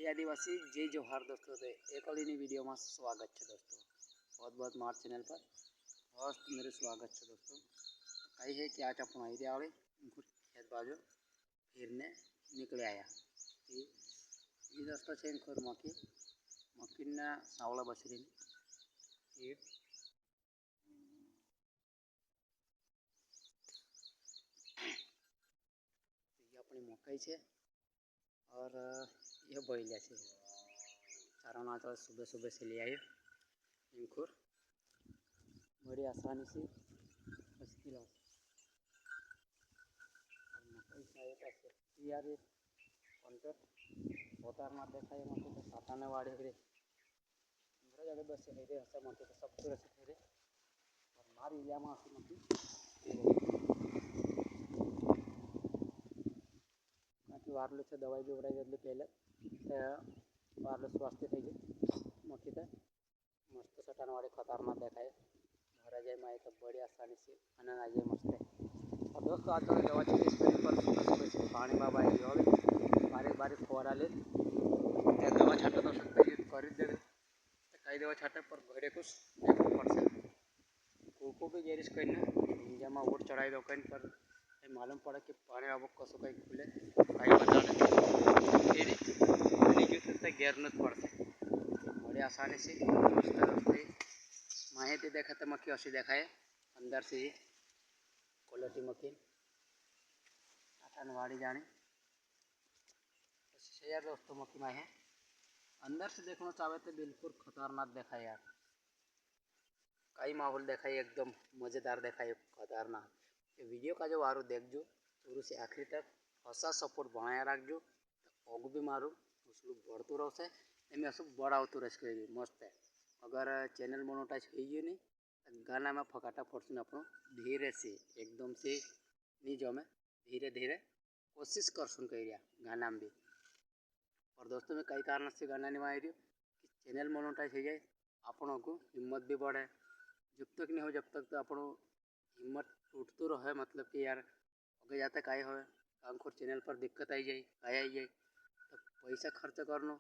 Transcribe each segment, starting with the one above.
जय आदिवासी जय जोहार दोस्तों। तो एक और इन वीडियो में स्वागत है दोस्तों। बहुत बहुत मार चैनल पर फर्स्ट मेरे स्वागत है दोस्तों। कही है कि आज अपन आई वाले खेत बाजू फिरने निकले आया ये दोस्तों से इंखोर मक्की सावला बसरी ये अपनी मकई है और ये बैलिया है चारा ना तो सुबह सुबह से ले आए इंखोर बड़ी आसानी से मुश्किल मकई यार कॉन्टेक्ट होता ना देखा है मत तो साताने वाड़े रे मेरा जगह बस है रे ऐसा मत तो सब तरह से रे और मार इलिया में आसी मत बाकी वारलो से दवाई बिवराई बदले पहले वारलो स्वास्थ्य थी गई मक्की तो मस्त सटान वाले खतरनाक देखाए भरा जाए माए तो बड़ी आसानी से आनंद आ जाए मस्त है। और दोस्तों आज दवा छीटे पर सुबह से पानी बाबा आई बारीक बारीक फवारा ले दवा छाटा तो सकता है कर दे कई दवा छाटे पर घरे कुछ पड़से को भी गेरिश कहीं जमा वोट चढ़ाई दो कहीं पर मालूम पड़ा कि पानी अब कसो कहीं खुले कहीं बता गेर न पड़ते बड़ी आसानी से माहिती देखा तो मक्की असी देखा है अंदर से ही क्वालिटी मक्की वाड़ी जाने यार दोस्तों मक्की में है अंदर से देखना चाहे तो बिल्कुल खतरनाक देखा है यार कई माहौल देखा है एकदम मज़ेदार देखा है खतरनाक। ये वीडियो का जो वारू देखो शुरू से आखिरी तक हसा सपोर्ट बनाया रखो तो अग भी मारू उसको बढ़तु रहे एम सब बढ़ावतु रहे मस्त है। अगर चैनल मोनोटाइज हो गई नहीं तो गाना में फकाटा फटसून आप धीरे से एकदम से नहीं जमे धीरे धीरे कोशिश कर सुन कर गाना में भी। और दोस्तों में कई कारण से गाना नहीं आ रही कि चैनल मोनोटाइज हो जाए आपनों को हिम्मत भी बढ़े जब तक नहीं हो जब तक तो अपन हिम्मत टूटते रहे मतलब कि यार आगे जाते काई हो अंकुर चैनल पर दिक्कत आई जाए काई आई जाए तो पैसा खर्च करनो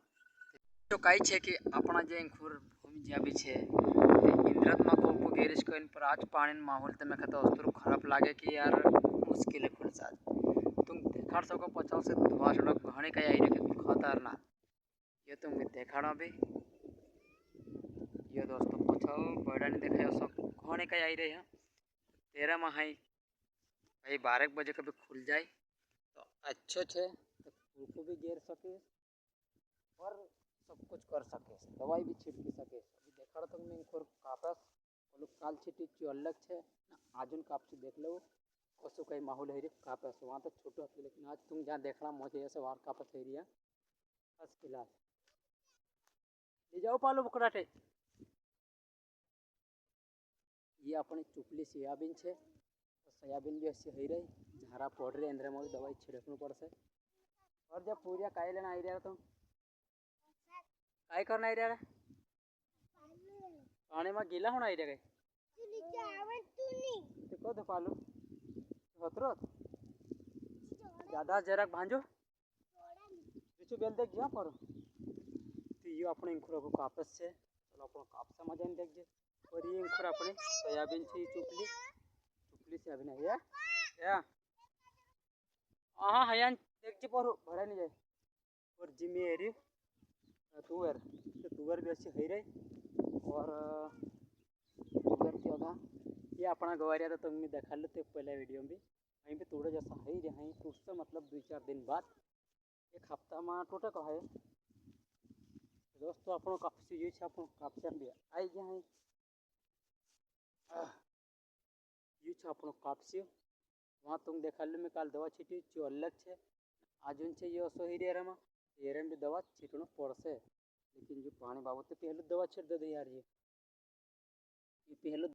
तो कई है कि अपना जे अंकुर भूमि ज्या भी है इंद्रत में को गेरिश कहीं पर आज पानी माहौल तो मैं कहता अस्तुर खराब लागे कि यार मुश्किल है खुल सा तुम देखा सको पचाओ से धुआ सड़क घने कई आई रखे खतरनाक ये तुम देखा भी ये दोस्तों पछाओ बड़ा नहीं देखा सब घने कई आई रही है 13 माह भाई 12 बजे कभी खुल जाए तो अच्छो है तो को भी घेर सके और सब कुछ कर सके दवाई भी छिड़की सके अभी देखा तो मैं कापस काल छिटी अलग है आजुन कापसी देख लो कसो कई माहौल है कापस वहाँ तो छोटो लेकिन आज तुम जहाँ देखना मजे ऐसे वहाँ कापस है रही है फर्स्ट क्लास ले जाओ पालो बकराटे ये अपनी चुपली सोयाबीन है तो सोयाबीन भी ऐसी हो रही झारा पड़ रही अंदर में दवाई छिड़कनी पड़से। और जब पूरिया काई लेना आई रहा तुम काई करना आई रहा पानी में गीला होना आई रहा तो कद पालू होतरो ज़्यादा जरक भांजो पीछू बेल देख गया पर तो ये अपने इंखुर को कापस से चलो अपन कापसा मजा नहीं देख और ये इंखुर अपने सोयाबीन से चुपली सोयाबीन है या हाँ हयान देख जी पर भरा नहीं जाए और जिम्मी एरी तुअर तो तुअर भी अच्छी है रही और तुअर की होगा ये अपना गवारिया तो तुमने देखा लो तो पहले वीडियो में भी वहीं पे थोड़ा जैसा है रहा टूट से मतलब 2-4 दिन बाद एक हफ्ता में टूटे का है दोस्तों अपनों कापसी ये कापसा भी आई गया है ये अपनों कापसी वहाँ तुम देखा लो मैं काल दवा छीटी जो अलग है आज उनसे ये असो ही रहा में ये भी दवा छीटना पड़से लेकिन जो पानी बाबू तो पहले दवा छिट दे यार ये पहले